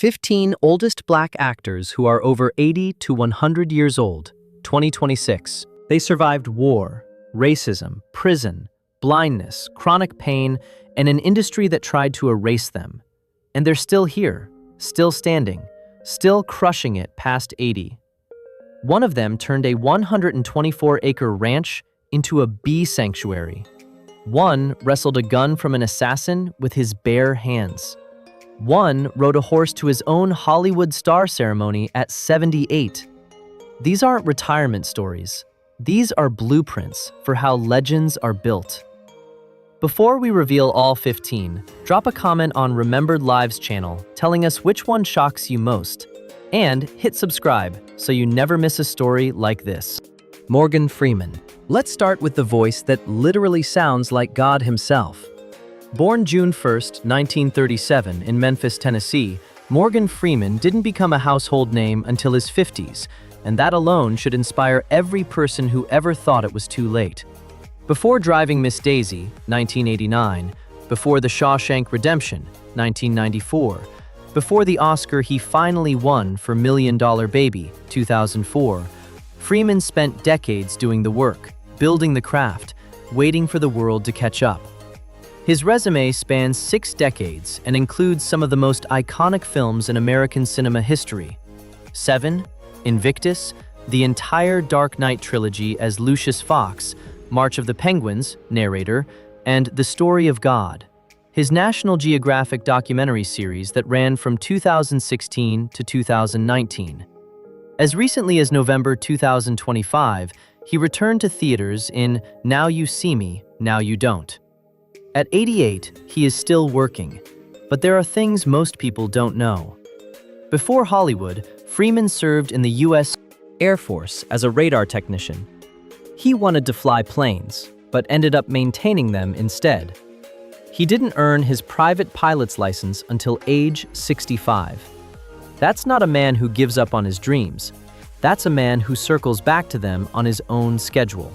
15 oldest black actors who are over 80 to 100 years old, 2026. They survived war, racism, prison, blindness, chronic pain, and an industry that tried to erase them. And they're still here, still standing, still crushing it past 80. One of them turned a 124-acre ranch into a bee sanctuary. One wrestled a gun from an assassin with his bare hands. One rode a horse to his own Hollywood star ceremony at 78. These aren't retirement stories. These are blueprints for how legends are built. Before we reveal all 15, drop a comment on Remembered Lives channel telling us which one shocks you most. And hit subscribe so you never miss a story like this. Morgan Freeman. Let's start with the voice that literally sounds like God himself. Born June 1st, 1937 in Memphis, Tennessee, Morgan Freeman didn't become a household name until his 50s, and that alone should inspire every person who ever thought it was too late. Before Driving Miss Daisy, 1989, before The Shawshank Redemption, 1994, before the Oscar he finally won for Million Dollar Baby, 2004, Freeman spent decades doing the work, building the craft, waiting for the world to catch up. His resume spans 6 decades and includes some of the most iconic films in American cinema history: Seven, Invictus, the entire Dark Knight trilogy as Lucius Fox, March of the Penguins, narrator, and The Story of God, his National Geographic documentary series that ran from 2016 to 2019. As recently as November 2025, he returned to theaters in Now You See Me, Now You Don't. At 88, he is still working, but there are things most people don't know. Before Hollywood, Freeman served in the U.S. Air Force as a radar technician. He wanted to fly planes, but ended up maintaining them instead. He didn't earn his private pilot's license until age 65. That's not a man who gives up on his dreams. That's a man who circles back to them on his own schedule.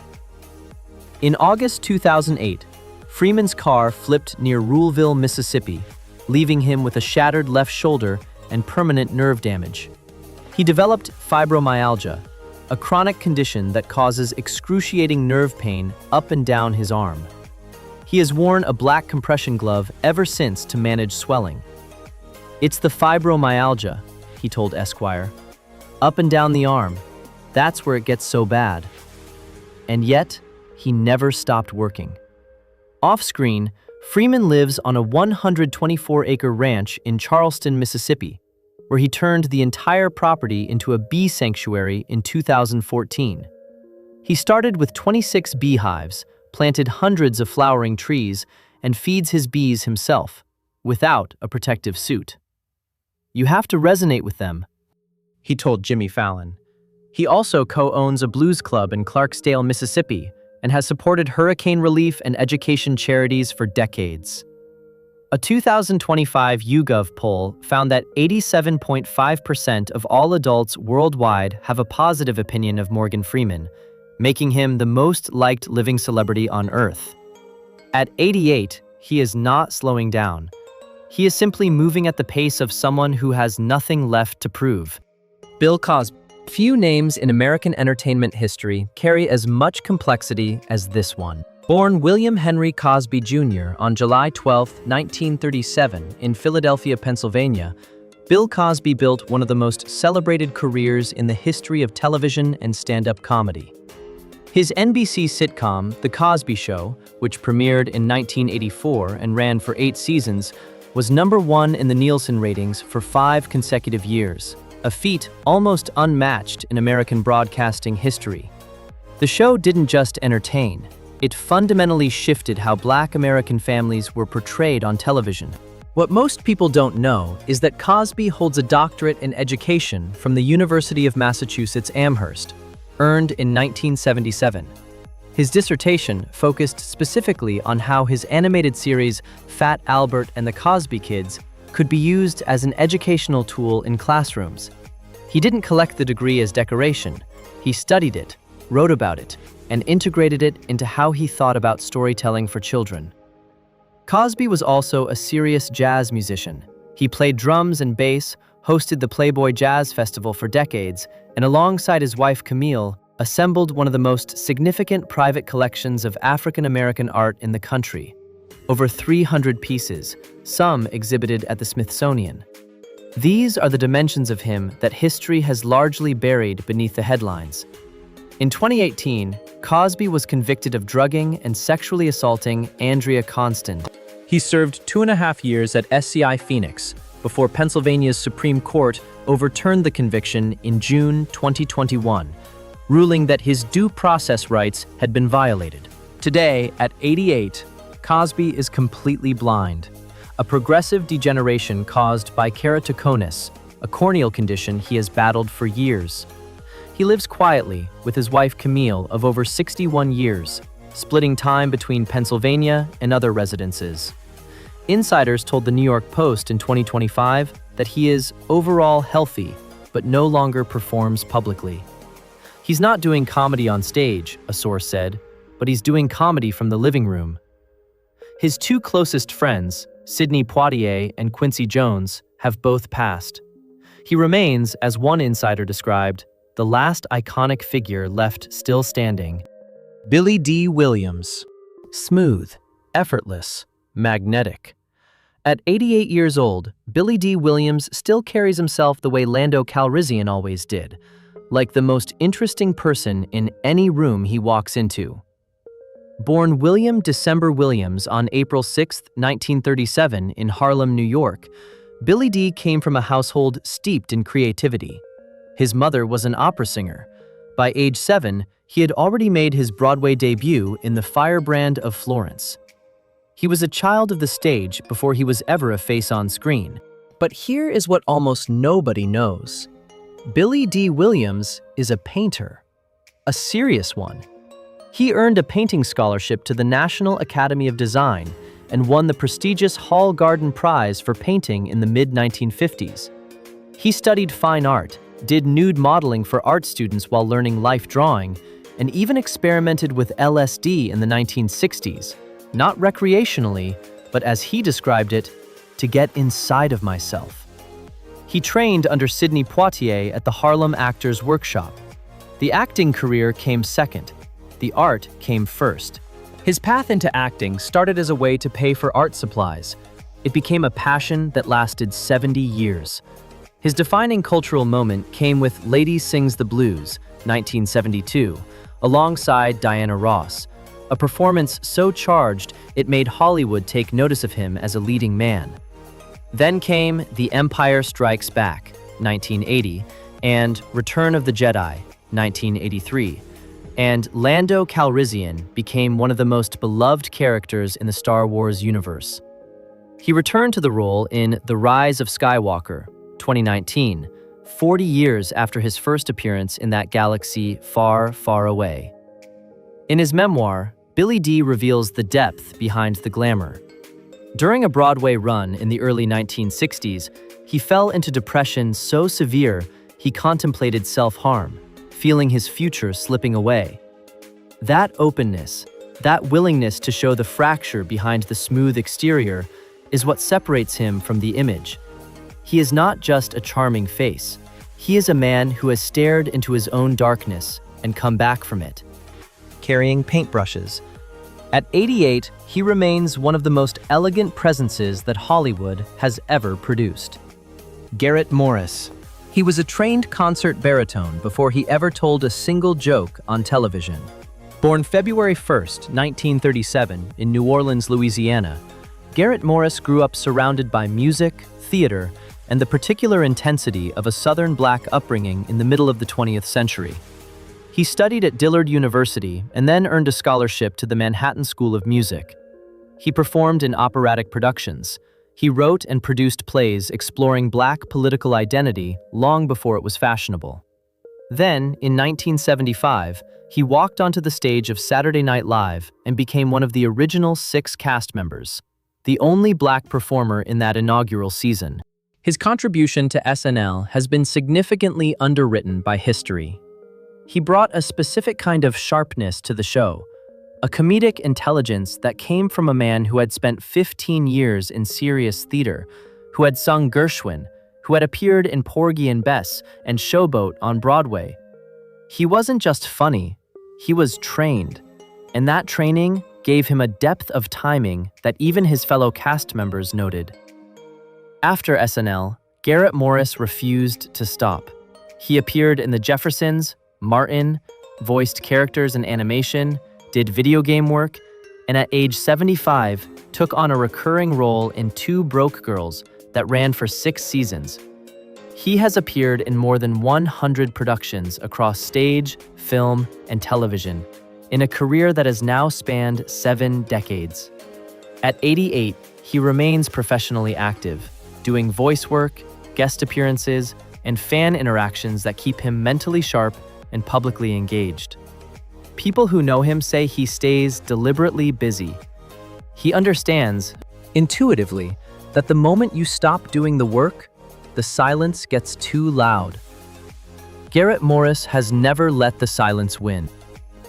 In August 2008, Freeman's car flipped near Ruleville, Mississippi, leaving him with a shattered left shoulder and permanent nerve damage. He developed fibromyalgia, a chronic condition that causes excruciating nerve pain up and down his arm. He has worn a black compression glove ever since to manage swelling. "It's the fibromyalgia," he told Esquire. "Up and down the arm. That's where it gets so bad." And yet, he never stopped working. Off-screen, Freeman lives on a 124-acre ranch in Charleston, Mississippi, where he turned the entire property into a bee sanctuary in 2014. He started with 26 beehives, planted hundreds of flowering trees, and feeds his bees himself, without a protective suit. "You have to resonate with them," he told Jimmy Fallon. He also co-owns a blues club in Clarksdale, Mississippi, and has supported hurricane relief and education charities for decades. A 2025 YouGov poll found that 87.5% of all adults worldwide have a positive opinion of Morgan Freeman, making him the most liked living celebrity on Earth. At 88, he is not slowing down. He is simply moving at the pace of someone who has nothing left to prove. Bill Cosby. Few names in American entertainment history carry as much complexity as this one. Born William Henry Cosby Jr. on July 12, 1937, in Philadelphia, Pennsylvania, Bill Cosby built one of the most celebrated careers in the history of television and stand-up comedy. His NBC sitcom, The Cosby Show, which premiered in 1984 and ran for 8 seasons, was #1 in the Nielsen ratings for 5 consecutive years, a feat almost unmatched in American broadcasting history. The show didn't just entertain. It fundamentally shifted how Black American families were portrayed on television. What most people don't know is that Cosby holds a doctorate in education from the University of Massachusetts Amherst, earned in 1977. His dissertation focused specifically on how his animated series Fat Albert and the Cosby Kids could be used as an educational tool in classrooms. He didn't collect the degree as decoration. He studied it, wrote about it, and integrated it into how he thought about storytelling for children. Cosby was also a serious jazz musician. He played drums and bass, hosted the Playboy Jazz Festival for decades, and alongside his wife Camille, assembled one of the most significant private collections of African American art in the country. Over 300 pieces, some exhibited at the Smithsonian. These are the dimensions of him that history has largely buried beneath the headlines. In 2018, Cosby was convicted of drugging and sexually assaulting Andrea Constand. He served 2.5 years at SCI Phoenix before Pennsylvania's Supreme Court overturned the conviction in June 2021, ruling that his due process rights had been violated. Today, at 88, Cosby is completely blind, a progressive degeneration caused by keratoconus, a corneal condition he has battled for years. He lives quietly with his wife Camille of over 61 years, splitting time between Pennsylvania and other residences. Insiders told the New York Post in 2025 that he is overall healthy, but no longer performs publicly. He's not doing comedy on stage, a source said, but he's doing comedy from the living room. His two closest friends, Sidney Poitier and Quincy Jones, have both passed. He remains, as one insider described, the last iconic figure left still standing. Billy Dee Williams. Smooth, effortless, magnetic. At 88 years old, Billy Dee Williams still carries himself the way Lando Calrissian always did, like the most interesting person in any room he walks into. Born William December Williams on April 6, 1937, in Harlem, New York, Billy Dee came from a household steeped in creativity. His mother was an opera singer. By age 7, he had already made his Broadway debut in The Firebrand of Florence. He was a child of the stage before he was ever a face on screen. But here is what almost nobody knows. Billy Dee Williams is a painter. A serious one. He earned a painting scholarship to the National Academy of Design and won the prestigious Hall Garden Prize for painting in the mid-1950s. He studied fine art, did nude modeling for art students while learning life drawing, and even experimented with LSD in the 1960s, not recreationally, but as he described it, to get inside of myself. He trained under Sidney Poitier at the Harlem Actors Workshop. The acting career came second. The art came first. His path into acting started as a way to pay for art supplies. It became a passion that lasted 70 years. His defining cultural moment came with Lady Sings the Blues, 1972, alongside Diana Ross, a performance so charged it made Hollywood take notice of him as a leading man. Then came The Empire Strikes Back, 1980, and Return of the Jedi, 1983. And Lando Calrissian became one of the most beloved characters in the Star Wars universe. He returned to the role in The Rise of Skywalker, 2019, 40 years after his first appearance in that galaxy far, far away. In his memoir, Billy Dee reveals the depth behind the glamour. During a Broadway run in the early 1960s, he fell into depression so severe he contemplated self-harm, feeling his future slipping away. That openness, that willingness to show the fracture behind the smooth exterior, is what separates him from the image. He is not just a charming face. He is a man who has stared into his own darkness and come back from it. Carrying paintbrushes. At 88, he remains one of the most elegant presences that Hollywood has ever produced. Garrett Morris. He was a trained concert baritone before he ever told a single joke on television. Born February 1st, 1937, in New Orleans, Louisiana, Garrett Morris grew up surrounded by music, theater, and the particular intensity of a Southern Black upbringing in the middle of the 20th century. He studied at Dillard University and then earned a scholarship to the Manhattan School of Music. He performed in operatic productions. He wrote and produced plays exploring Black political identity long before it was fashionable. Then, in 1975, he walked onto the stage of Saturday Night Live and became one of the original 6 cast members, the only Black performer in that inaugural season. His contribution to SNL has been significantly underwritten by history. He brought a specific kind of sharpness to the show, a comedic intelligence that came from a man who had spent 15 years in serious theater, who had sung Gershwin, who had appeared in Porgy and Bess and Showboat on Broadway. He wasn't just funny, he was trained, and that training gave him a depth of timing that even his fellow cast members noted. After SNL, Garrett Morris refused to stop. He appeared in The Jeffersons, Martin, voiced characters in animation, did video game work, and at age 75, took on a recurring role in Two Broke Girls that ran for 6 seasons. He has appeared in more than 100 productions across stage, film, and television, in a career that has now spanned 7 decades. At 88, he remains professionally active, doing voice work, guest appearances, and fan interactions that keep him mentally sharp and publicly engaged. People who know him say he stays deliberately busy. He understands, intuitively, that the moment you stop doing the work, the silence gets too loud. Garrett Morris has never let the silence win.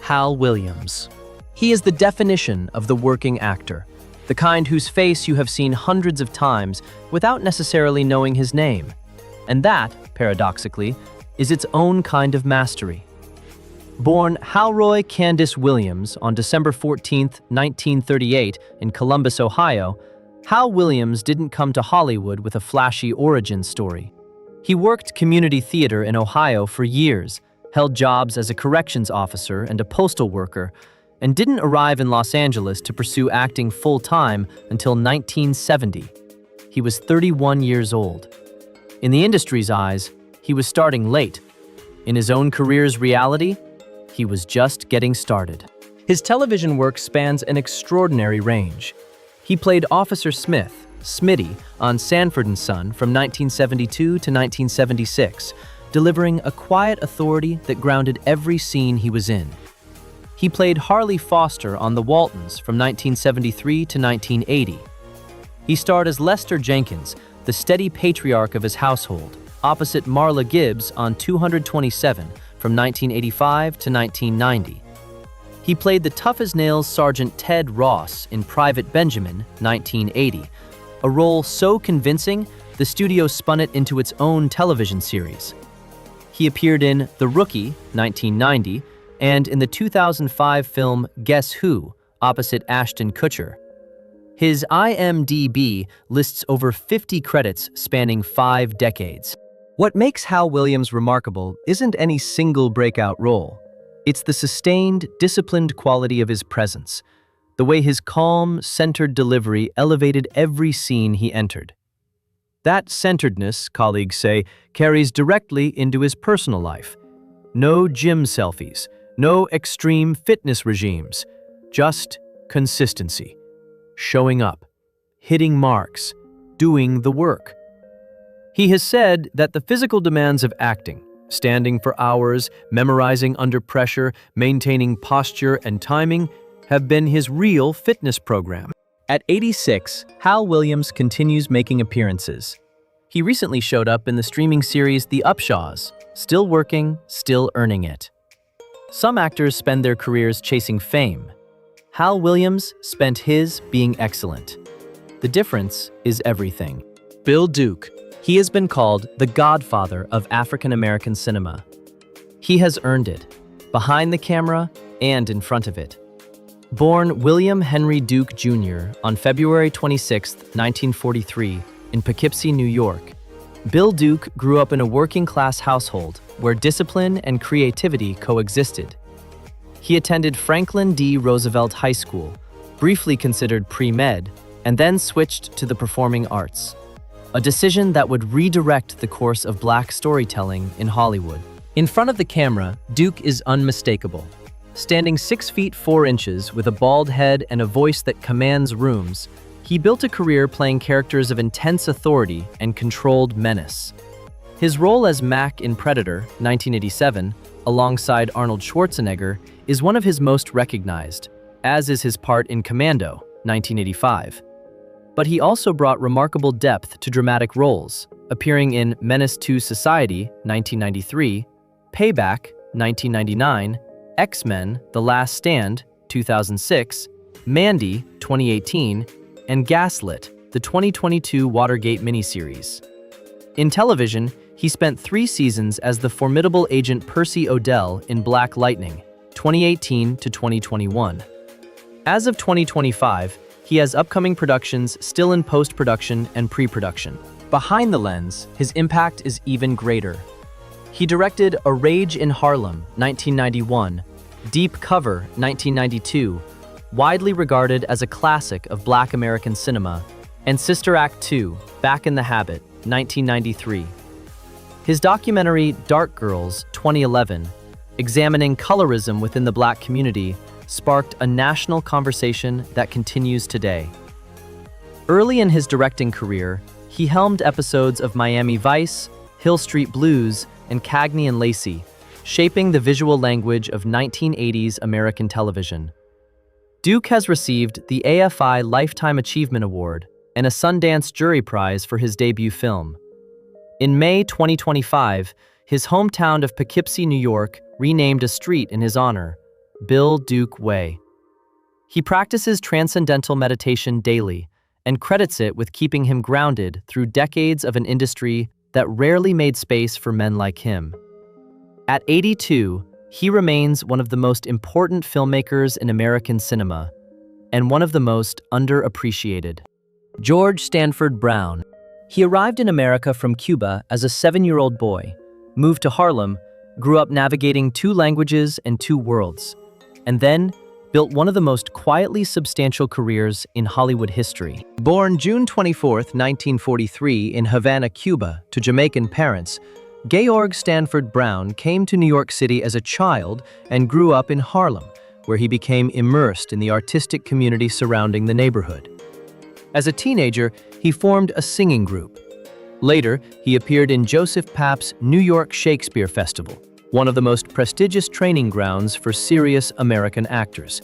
Hal Williams. He is the definition of the working actor, the kind whose face you have seen hundreds of times without necessarily knowing his name. And that, paradoxically, is its own kind of mastery. Born Halroy Candace Williams on December 14, 1938, in Columbus, Ohio, Hal Williams didn't come to Hollywood with a flashy origin story. He worked community theater in Ohio for years, held jobs as a corrections officer and a postal worker, and didn't arrive in Los Angeles to pursue acting full-time until 1970. He was 31 years old. In the industry's eyes, he was starting late. In his own career's reality, he was just getting started. His television work spans an extraordinary range. He played Officer Smith, Smitty, on Sanford & Son from 1972 to 1976, delivering a quiet authority that grounded every scene he was in. He played Harley Foster on The Waltons from 1973 to 1980. He starred as Lester Jenkins, the steady patriarch of his household, opposite Marla Gibbs on 227 from 1985 to 1990. He played the tough-as-nails Sergeant Ted Ross in Private Benjamin, 1980, a role so convincing the studio spun it into its own television series. He appeared in The Rookie, 1990, and in the 2005 film Guess Who, opposite Ashton Kutcher. His IMDb lists over 50 credits spanning 5 decades. What makes Hal Williams remarkable isn't any single breakout role. It's the sustained, disciplined quality of his presence, the way his calm, centered delivery elevated every scene he entered. That centeredness, colleagues say, carries directly into his personal life. No gym selfies, no extreme fitness regimes, just consistency. Showing up, hitting marks, doing the work. He has said that the physical demands of acting, standing for hours, memorizing under pressure, maintaining posture and timing, have been his real fitness program. At 86, Hal Williams continues making appearances. He recently showed up in the streaming series The Upshaws, still working, still earning it. Some actors spend their careers chasing fame. Hal Williams spent his being excellent. The difference is everything. Bill Duke. He has been called the godfather of African American cinema. He has earned it, behind the camera and in front of it. Born William Henry Duke Jr. on February 26, 1943, in Poughkeepsie, New York, Bill Duke grew up in a working-class household where discipline and creativity coexisted. He attended Franklin D. Roosevelt High School, briefly considered pre-med, and then switched to the performing arts, a decision that would redirect the course of Black storytelling in Hollywood. In front of the camera, Duke is unmistakable. Standing 6 feet 4 inches with a bald head and a voice that commands rooms, he built a career playing characters of intense authority and controlled menace. His role as Mac in Predator, 1987, alongside Arnold Schwarzenegger, is one of his most recognized, as is his part in Commando, 1985. But he also brought remarkable depth to dramatic roles, appearing in Menace to Society, 1993, Payback, 1999, X-Men: The Last Stand, 2006, Mandy, 2018, and Gaslit, the 2022 Watergate miniseries. In television, he spent 3 seasons as the formidable agent Percy O'Dell in Black Lightning, 2018 to 2021. As of 2025, he has upcoming productions still in post-production and pre-production. Behind the lens, his impact is even greater. He directed A Rage in Harlem, 1991, Deep Cover, 1992, widely regarded as a classic of Black American cinema, and Sister Act 2, Back in the Habit, 1993. His documentary Dark Girls, 2011, examining colorism within the Black community, sparked a national conversation that continues today. Early in his directing career, he helmed episodes of Miami Vice, Hill Street Blues, and Cagney and Lacey, shaping the visual language of 1980s American television. Duke has received the AFI Lifetime Achievement Award and a Sundance Jury Prize for his debut film. In May 2025, his hometown of Poughkeepsie, New York, renamed a street in his honor, Bill Duke Way. He practices transcendental meditation daily and credits it with keeping him grounded through decades of an industry that rarely made space for men like him. At 82, he remains one of the most important filmmakers in American cinema and one of the most underappreciated. George Stanford Brown. He arrived in America from Cuba as a 7-year-old boy, moved to Harlem, grew up navigating 2 languages and 2 worlds, and then built one of the most quietly substantial careers in Hollywood history. Born June 24, 1943 in Havana, Cuba, to Jamaican parents, Georg Stanford Brown came to New York City as a child and grew up in Harlem, where he became immersed in the artistic community surrounding the neighborhood. As a teenager, he formed a singing group. Later, he appeared in Joseph Papp's New York Shakespeare Festival, one of the most prestigious training grounds for serious American actors.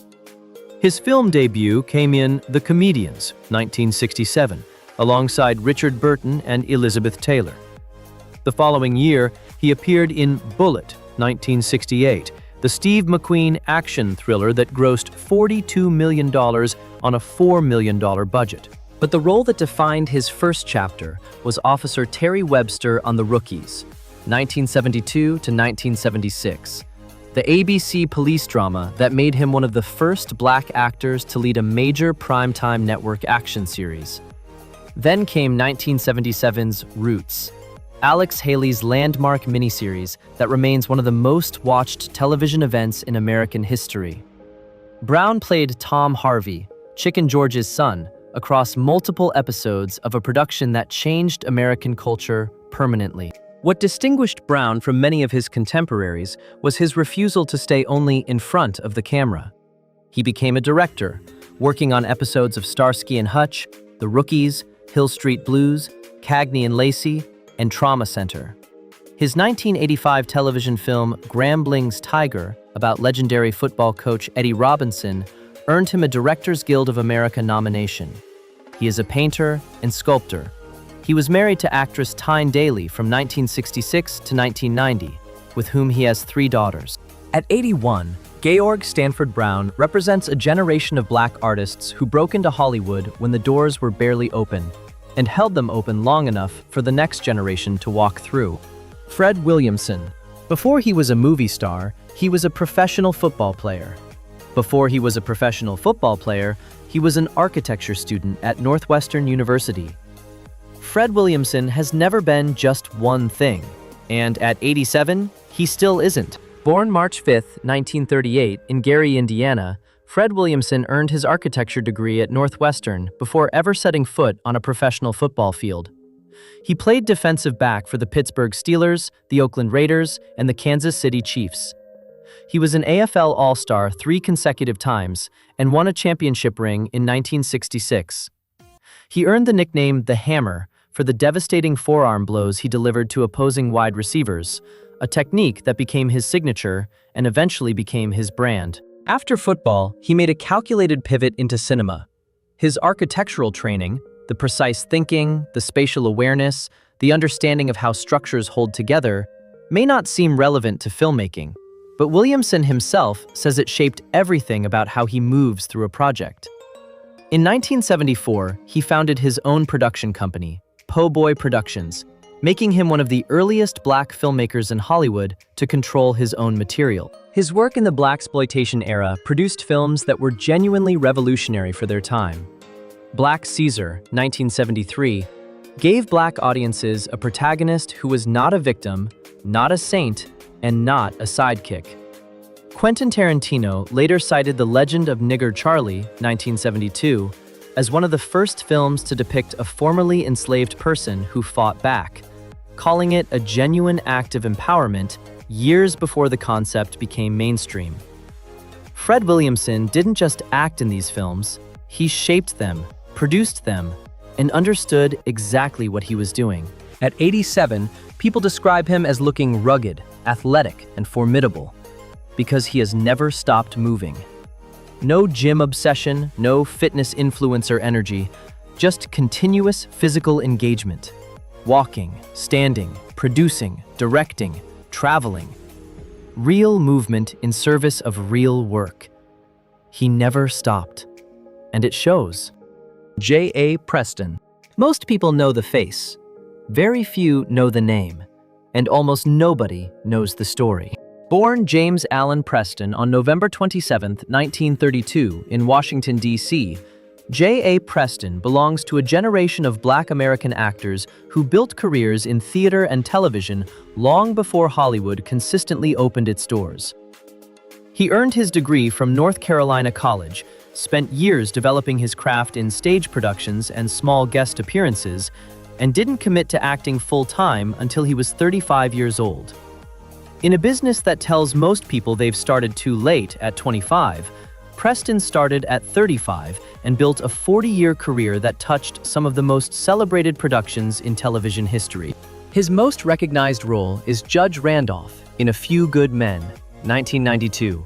His film debut came in The Comedians, 1967, alongside Richard Burton and Elizabeth Taylor. The following year, he appeared in Bullitt, 1968, the Steve McQueen action thriller that grossed $42 million on a $4 million budget. But the role that defined his first chapter was Officer Terry Webster on The Rookies, 1972 to 1976, the ABC police drama that made him one of the first Black actors to lead a major primetime network action series. Then came 1977's Roots, Alex Haley's landmark miniseries that remains one of the most watched television events in American history. Brown played Tom Harvey, Chicken George's son, across multiple episodes of a production that changed American culture permanently. What distinguished Brown from many of his contemporaries was his refusal to stay only in front of the camera. He became a director, working on episodes of Starsky and Hutch, The Rookies, Hill Street Blues, Cagney and Lacey, and Trauma Center. His 1985 television film Grambling's Tiger, about legendary football coach Eddie Robinson, earned him a Directors Guild of America nomination. He is a painter and sculptor. He was married to actress Tyne Daly from 1966 to 1990, with whom he has 3 daughters. At 81, Georg Stanford Brown represents a generation of Black artists who broke into Hollywood when the doors were barely open, and held them open long enough for the next generation to walk through. Fred Williamson. Before he was a movie star, he was a professional football player. Before he was a professional football player, he was an architecture student at Northwestern University. Fred Williamson has never been just one thing, and at 87, he still isn't. Born March 5, 1938, in Gary, Indiana, Fred Williamson earned his architecture degree at Northwestern before ever setting foot on a professional football field. He played defensive back for the Pittsburgh Steelers, the Oakland Raiders, and the Kansas City Chiefs. He was an AFL All-Star 3 consecutive times and won a championship ring in 1966. He earned the nickname The Hammer for the devastating forearm blows he delivered to opposing wide receivers, a technique that became his signature and eventually became his brand. After football, he made a calculated pivot into cinema. His architectural training, the precise thinking, the spatial awareness, the understanding of how structures hold together, may not seem relevant to filmmaking, but Williamson himself says it shaped everything about how he moves through a project. In 1974, he founded his own production company, Po' Boy Productions, making him one of the earliest black filmmakers in Hollywood to control his own material. His work in the blaxploitation era produced films that were genuinely revolutionary for their time. Black Caesar, 1973, gave black audiences a protagonist who was not a victim, not a saint, and not a sidekick. Quentin Tarantino later cited The Legend of Nigger Charlie, 1972, as one of the first films to depict a formerly enslaved person who fought back, calling it a genuine act of empowerment years before the concept became mainstream. Fred Williamson didn't just act in these films, he shaped them, produced them, and understood exactly what he was doing. At 87, people describe him as looking rugged, athletic, and formidable, because he has never stopped moving. No gym obsession, no fitness influencer energy, just continuous physical engagement. Walking, standing, producing, directing, traveling. Real movement in service of real work. He never stopped. And it shows. J.A. Preston. Most people know the face. Very few know the name. And almost nobody knows the story. Born James Allen Preston on November 27, 1932, in Washington, D.C., J.A. Preston belongs to a generation of Black American actors who built careers in theater and television long before Hollywood consistently opened its doors. He earned his degree from North Carolina College, spent years developing his craft in stage productions and small guest appearances, and didn't commit to acting full-time until he was 35 years old. In a business that tells most people they've started too late at 25, Preston started at 35 and built a 40-year career that touched some of the most celebrated productions in television history. His most recognized role is Judge Randolph in A Few Good Men, 1992,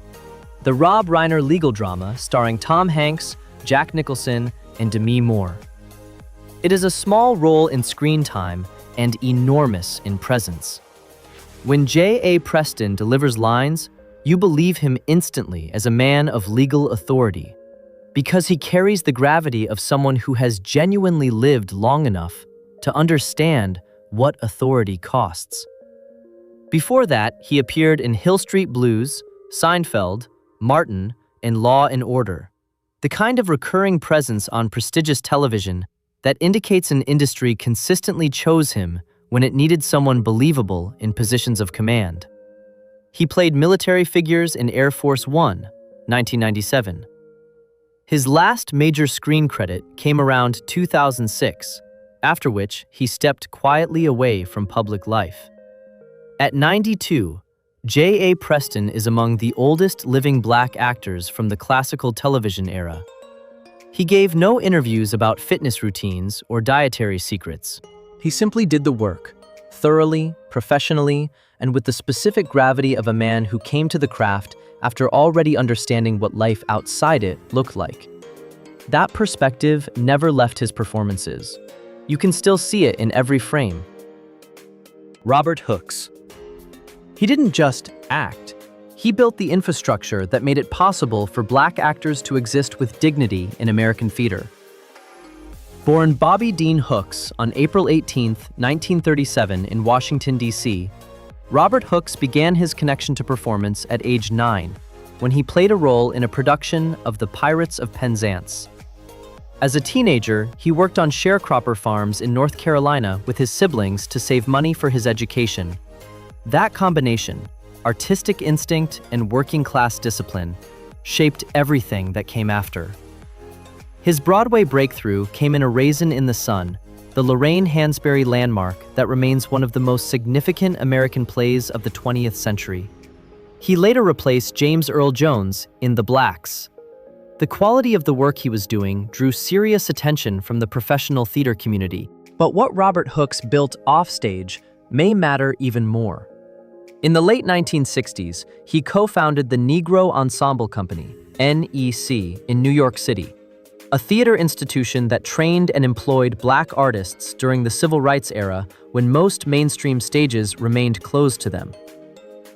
the Rob Reiner legal drama starring Tom Hanks, Jack Nicholson, and Demi Moore. It is a small role in screen time and enormous in presence. When J.A. Preston delivers lines, you believe him instantly as a man of legal authority, because he carries the gravity of someone who has genuinely lived long enough to understand what authority costs. Before that, he appeared in Hill Street Blues, Seinfeld, Martin, and Law and Order, the kind of recurring presence on prestigious television that indicates an industry consistently chose him when it needed someone believable in positions of command. He played military figures in Air Force One, 1997. His last major screen credit came around 2006, after which he stepped quietly away from public life. At 92, J.A. Preston is among the oldest living black actors from the classical television era. He gave no interviews about fitness routines or dietary secrets. He simply did the work, thoroughly, professionally, and with the specific gravity of a man who came to the craft after already understanding what life outside it looked like. That perspective never left his performances. You can still see it in every frame. Robert Hooks. He didn't just act. He built the infrastructure that made it possible for black actors to exist with dignity in American theater. Born Bobby Dean Hooks on April 18, 1937 in Washington, D.C., Robert Hooks began his connection to performance at age 9, when he played a role in a production of The Pirates of Penzance. As a teenager, he worked on sharecropper farms in North Carolina with his siblings to save money for his education. That combination, artistic instinct and working-class discipline, shaped everything that came after. His Broadway breakthrough came in A Raisin in the Sun, the Lorraine Hansberry landmark that remains one of the most significant American plays of the 20th century. He later replaced James Earl Jones in The Blacks. The quality of the work he was doing drew serious attention from the professional theater community, but what Robert Hooks built offstage may matter even more. In the late 1960s, he co-founded the Negro Ensemble Company, NEC, in New York City, a theater institution that trained and employed black artists during the civil rights era when most mainstream stages remained closed to them.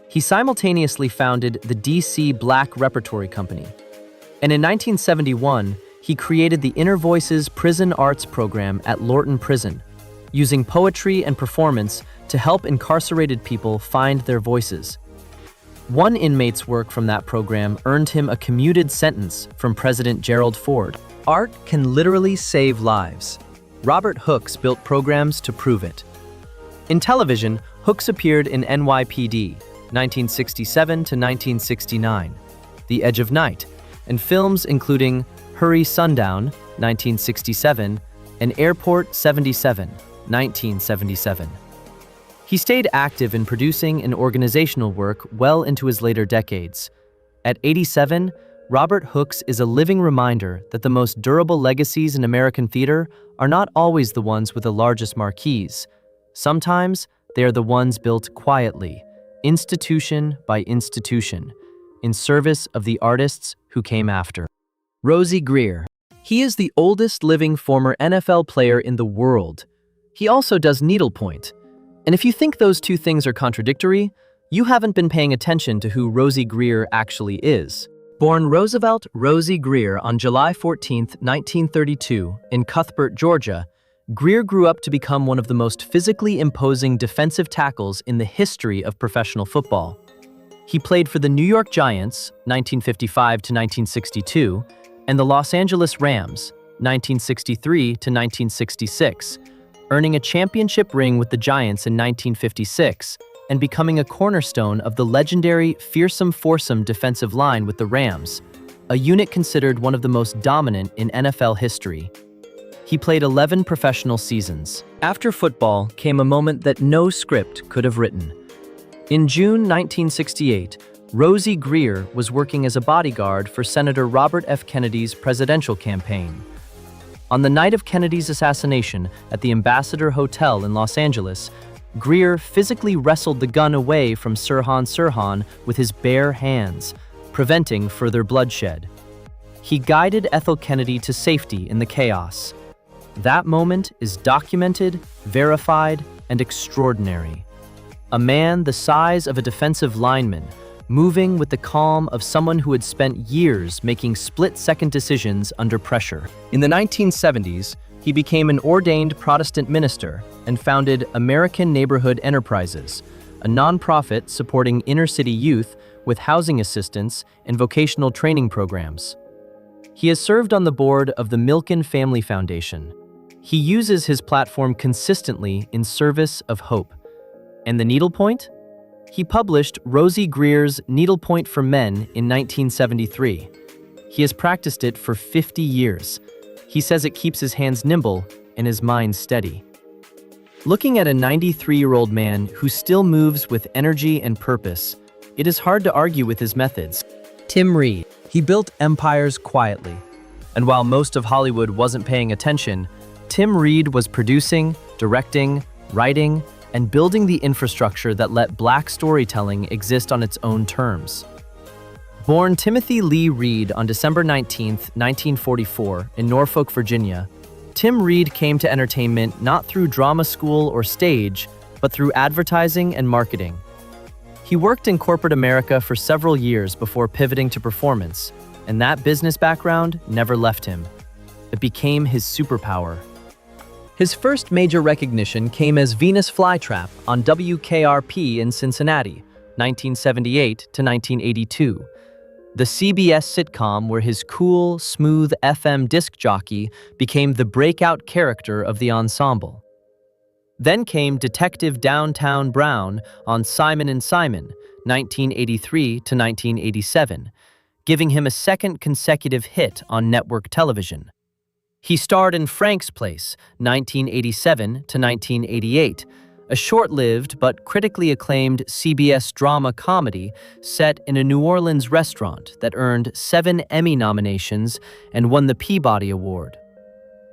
He simultaneously founded the DC Black Repertory Company, and in 1971, he created the Inner Voices Prison Arts Program at Lorton Prison, using poetry and performance to help incarcerated people find their voices. One inmate's work from that program earned him a commuted sentence from President Gerald Ford. Art can literally save lives. Robert Hooks built programs to prove it. In television, Hooks appeared in NYPD, 1967 to 1969, The Edge of Night, and films including Hurry Sundown, 1967, and Airport 77, 1977. He stayed active in producing and organizational work well into his later decades. At 87, Robert Hooks is a living reminder that the most durable legacies in American theater are not always the ones with the largest marquees. Sometimes they are the ones built quietly, institution by institution, in service of the artists who came after. Rosey Grier. He is the oldest living former NFL player in the world. He also does needlepoint. And if you think those two things are contradictory, you haven't been paying attention to who Rosey Grier actually is. Born Roosevelt Rosey Grier on July 14, 1932, in Cuthbert, Georgia, Grier grew up to become one of the most physically imposing defensive tackles in the history of professional football. He played for the New York Giants, 1955 to 1962, and the Los Angeles Rams, 1963 to 1966, earning a championship ring with the Giants in 1956 and becoming a cornerstone of the legendary fearsome foursome defensive line with the Rams, a unit considered one of the most dominant in NFL history. He played 11 professional seasons. After football came a moment that no script could have written. In June 1968, Rosey Grier was working as a bodyguard for Senator Robert F. Kennedy's presidential campaign. On the night of Kennedy's assassination at the Ambassador Hotel in Los Angeles, Grier physically wrestled the gun away from Sirhan Sirhan with his bare hands, preventing further bloodshed. He guided Ethel Kennedy to safety in the chaos. That moment is documented, verified, and extraordinary. A man the size of a defensive lineman, moving with the calm of someone who had spent years making split-second decisions under pressure. In the 1970s, he became an ordained Protestant minister and founded American Neighborhood Enterprises, a nonprofit supporting inner-city youth with housing assistance and vocational training programs. He has served on the board of the Milken Family Foundation. He uses his platform consistently in service of hope. And the needlepoint? He published Rosey Grier's Needlepoint for Men in 1973. He has practiced it for 50 years. He says it keeps his hands nimble and his mind steady. Looking at a 93-year-old man who still moves with energy and purpose, it is hard to argue with his methods. Tim Reed. He built empires quietly. And while most of Hollywood wasn't paying attention, Tim Reed was producing, directing, writing, and building the infrastructure that let Black storytelling exist on its own terms. Born Timothy Lee Reed on December 19, 1944, in Norfolk, Virginia, Tim Reed came to entertainment not through drama school or stage, but through advertising and marketing. He worked in corporate America for several years before pivoting to performance, and that business background never left him. It became his superpower. His first major recognition came as Venus Flytrap on WKRP in Cincinnati, 1978 to 1982, the CBS sitcom where his cool, smooth FM disc jockey became the breakout character of the ensemble. Then came Detective Downtown Brown on Simon & Simon, 1983 to 1987, giving him a second consecutive hit on network television. He starred in Frank's Place, 1987 to 1988, a short-lived but critically acclaimed CBS drama comedy set in a New Orleans restaurant that earned 7 Emmy nominations and won the Peabody Award.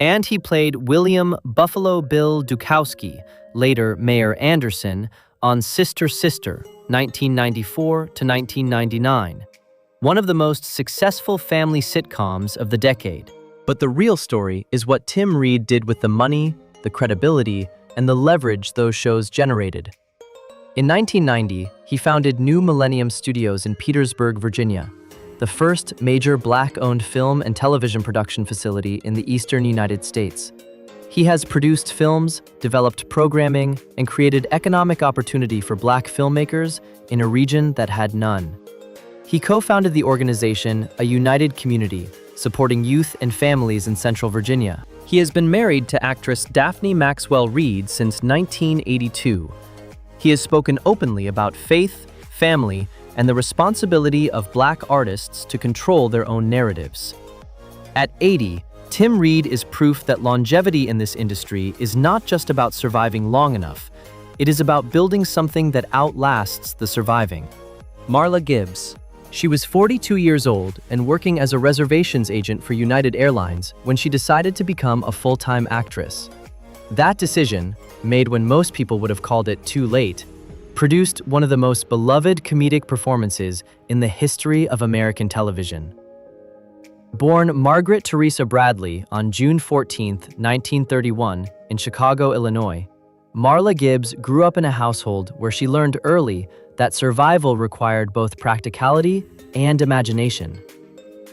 And he played William Buffalo Bill Dukowski, later Mayor Anderson, on Sister Sister, 1994 to 1999, one of the most successful family sitcoms of the decade. But the real story is what Tim Reed did with the money, the credibility, and the leverage those shows generated. In 1990, he founded New Millennium Studios in Petersburg, Virginia, the first major Black-owned film and television production facility in the eastern United States. He has produced films, developed programming, and created economic opportunity for Black filmmakers in a region that had none. He co-founded the organization A United Community, supporting youth and families in Central Virginia. He has been married to actress Daphne Maxwell Reid since 1982. He has spoken openly about faith, family, and the responsibility of Black artists to control their own narratives. At 80, Tim Reid is proof that longevity in this industry is not just about surviving long enough. It is about building something that outlasts the surviving. Marla Gibbs. She was 42 years old and working as a reservations agent for United Airlines when she decided to become a full-time actress. That decision, made when most people would have called it too late, produced one of the most beloved comedic performances in the history of American television. Born Margaret Teresa Bradley on June 14, 1931, in Chicago, Illinois, Marla Gibbs grew up in a household where she learned early that survival required both practicality and imagination.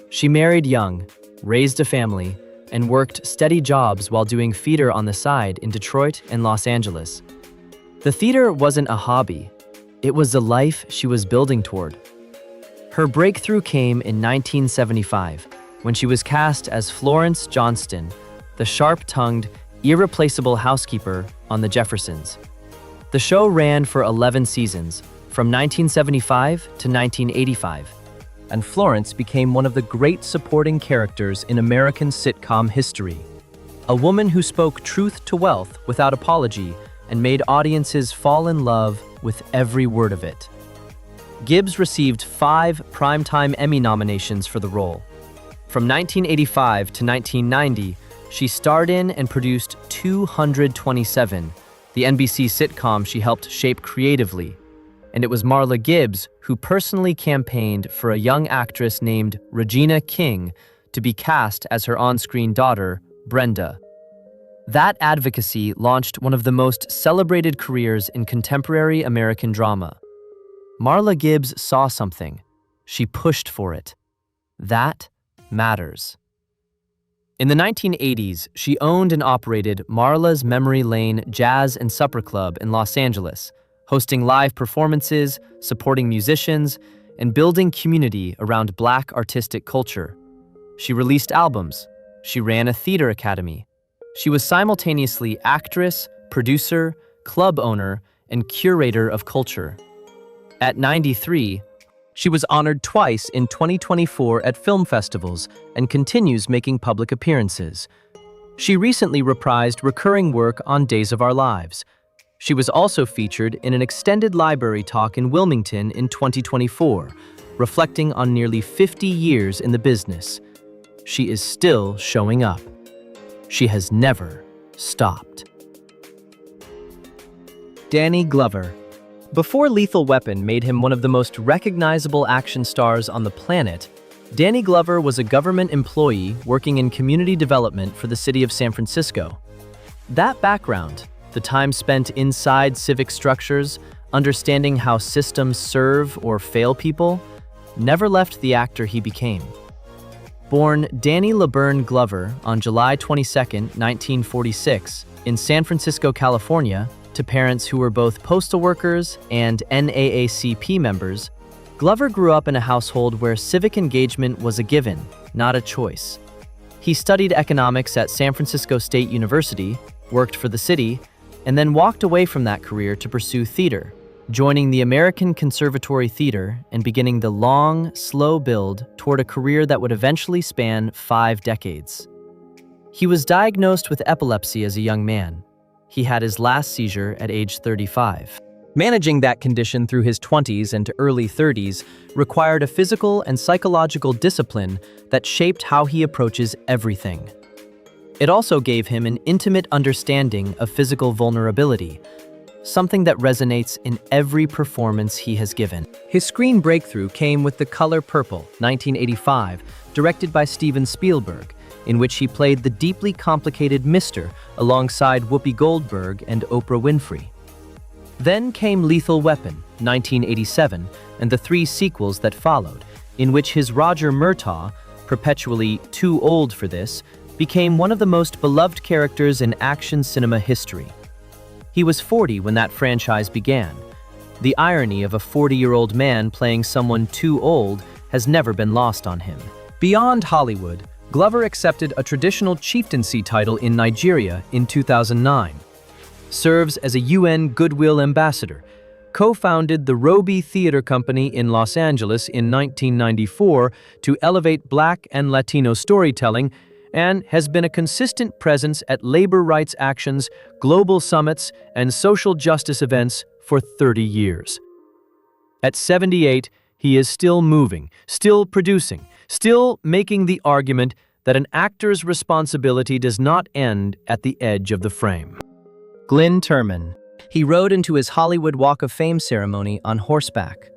She married young, raised a family, and worked steady jobs while doing theater on the side in Detroit and Los Angeles. The theater wasn't a hobby. It was the life she was building toward. Her breakthrough came in 1975, when she was cast as Florence Johnston, the sharp-tongued, irreplaceable housekeeper on The Jeffersons. The show ran for 11 seasons, from 1975 to 1985, and Florence became one of the great supporting characters in American sitcom history. A woman who spoke truth to wealth without apology and made audiences fall in love with every word of it. Gibbs received 5 Primetime Emmy nominations for the role. From 1985 to 1990, she starred in and produced 227, the NBC sitcom she helped shape creatively. And it was Marla Gibbs who personally campaigned for a young actress named Regina King to be cast as her on-screen daughter, Brenda. That advocacy launched one of the most celebrated careers in contemporary American drama. Marla Gibbs saw something. She pushed for it. That matters. In the 1980s, she owned and operated Marla's Memory Lane Jazz and Supper Club in Los Angeles, hosting live performances, supporting musicians, and building community around Black artistic culture. She released albums. She ran a theater academy. She was simultaneously actress, producer, club owner, and curator of culture. At 93, she was honored twice in 2024 at film festivals and continues making public appearances. She recently reprised recurring work on Days of Our Lives. She was also featured in an extended library talk in Wilmington in 2024, reflecting on nearly 50 years in the business. She is still showing up. She has never stopped. Danny Glover. Before Lethal Weapon made him one of the most recognizable action stars on the planet, Danny Glover was a government employee working in community development for the city of San Francisco. That background, the time spent inside civic structures, understanding how systems serve or fail people, never left the actor he became. Born Danny LeBurn Glover on July 22, 1946, in San Francisco, California, to parents who were both postal workers and NAACP members, Glover grew up in a household where civic engagement was a given, not a choice. He studied economics at San Francisco State University, worked for the city, and then walked away from that career to pursue theater, joining the American Conservatory Theater and beginning the long, slow build toward a career that would eventually span 5 decades. He was diagnosed with epilepsy as a young man. He had his last seizure at age 35. Managing that condition through his 20s and early 30s required a physical and psychological discipline that shaped how he approaches everything. It also gave him an intimate understanding of physical vulnerability, something that resonates in every performance he has given. His screen breakthrough came with The Color Purple, 1985, directed by Steven Spielberg, in which he played the deeply complicated Mr. alongside Whoopi Goldberg and Oprah Winfrey. Then came Lethal Weapon, 1987, and the 3 sequels that followed, in which his Roger Murtaugh, perpetually too old for this, became one of the most beloved characters in action cinema history. He was 40 when that franchise began. The irony of a 40-year-old man playing someone too old has never been lost on him. Beyond Hollywood, Glover accepted a traditional chieftaincy title in Nigeria in 2009, serves as a UN Goodwill Ambassador, co-founded the Roby Theater Company in Los Angeles in 1994 to elevate Black and Latino storytelling, and has been a consistent presence at labor rights actions, global summits, and social justice events for 30 years. At 78, he is still moving, still producing, still making the argument that an actor's responsibility does not end at the edge of the frame. Glynn Turman. He rode into his Hollywood Walk of Fame ceremony on horseback.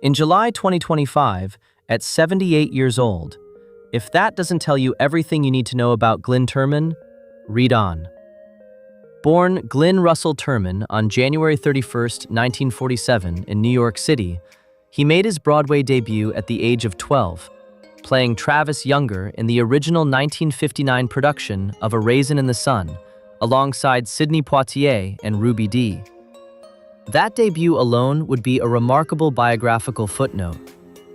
In July 2025, at 78 years old, if that doesn't tell you everything you need to know about Glynn Turman, read on. Born Glynn Russell Turman on January 31, 1947 in New York City, he made his Broadway debut at the age of 12, playing Travis Younger in the original 1959 production of A Raisin in the Sun, alongside Sidney Poitier and Ruby Dee. That debut alone would be a remarkable biographical footnote.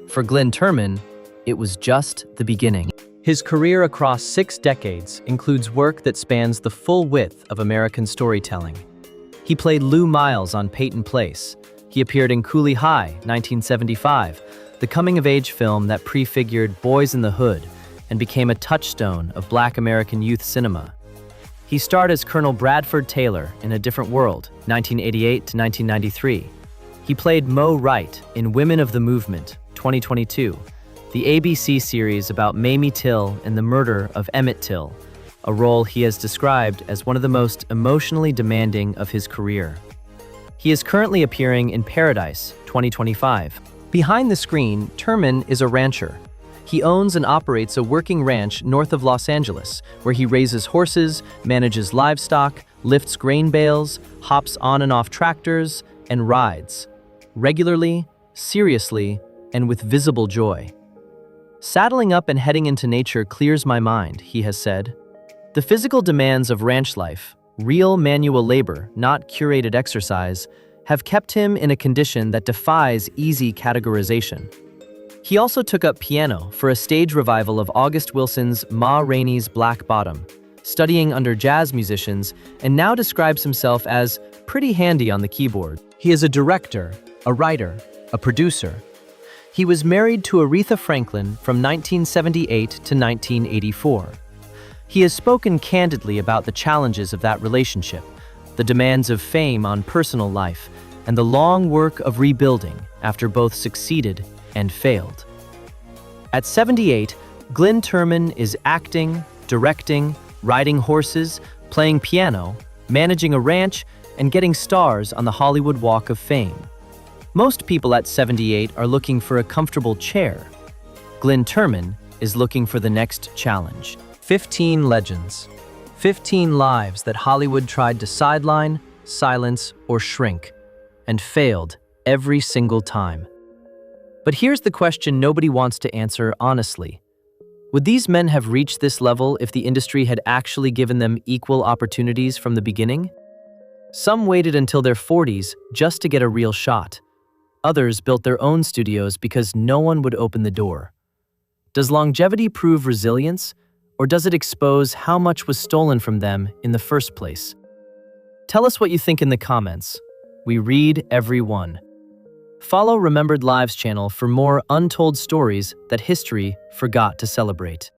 For Glynn Turman, it was just the beginning. His career across 6 decades includes work that spans the full width of American storytelling. He played Lou Miles on Peyton Place. He appeared in Cooley High, 1975, the coming-of-age film that prefigured Boys in the Hood and became a touchstone of Black American youth cinema. He starred as Colonel Bradford Taylor in A Different World, 1988 to 1993. He played Mo Wright in Women of the Movement, 2022, the ABC series about Mamie Till and the murder of Emmett Till, a role he has described as one of the most emotionally demanding of his career. He is currently appearing in Paradise, 2025. Behind the screen, Turman is a rancher. He owns and operates a working ranch north of Los Angeles, where he raises horses, manages livestock, lifts grain bales, hops on and off tractors, and rides, regularly, seriously, and with visible joy. Saddling up and heading into nature clears my mind, he has said. The physical demands of ranch life, real manual labor, not curated exercise, have kept him in a condition that defies easy categorization. He also took up piano for a stage revival of August Wilson's Ma Rainey's Black Bottom, studying under jazz musicians, and now describes himself as pretty handy on the keyboard. He is a director, a writer, a producer. He was married to Aretha Franklin from 1978 to 1984. He has spoken candidly about the challenges of that relationship, the demands of fame on personal life, and the long work of rebuilding after both succeeded and failed. At 78, Glynn Turman is acting, directing, riding horses, playing piano, managing a ranch, and getting stars on the Hollywood Walk of Fame. Most people at 78 are looking for a comfortable chair. Glynn Turman is looking for the next challenge. 15 legends. 15 lives that Hollywood tried to sideline, silence, or shrink, and failed every single time. But here's the question nobody wants to answer honestly. Would these men have reached this level if the industry had actually given them equal opportunities from the beginning? Some waited until their 40s just to get a real shot. Others built their own studios because no one would open the door. Does longevity prove resilience, or does it expose how much was stolen from them in the first place? Tell us what you think in the comments. We read every one. Follow Remembered Lives channel for more untold stories that history forgot to celebrate.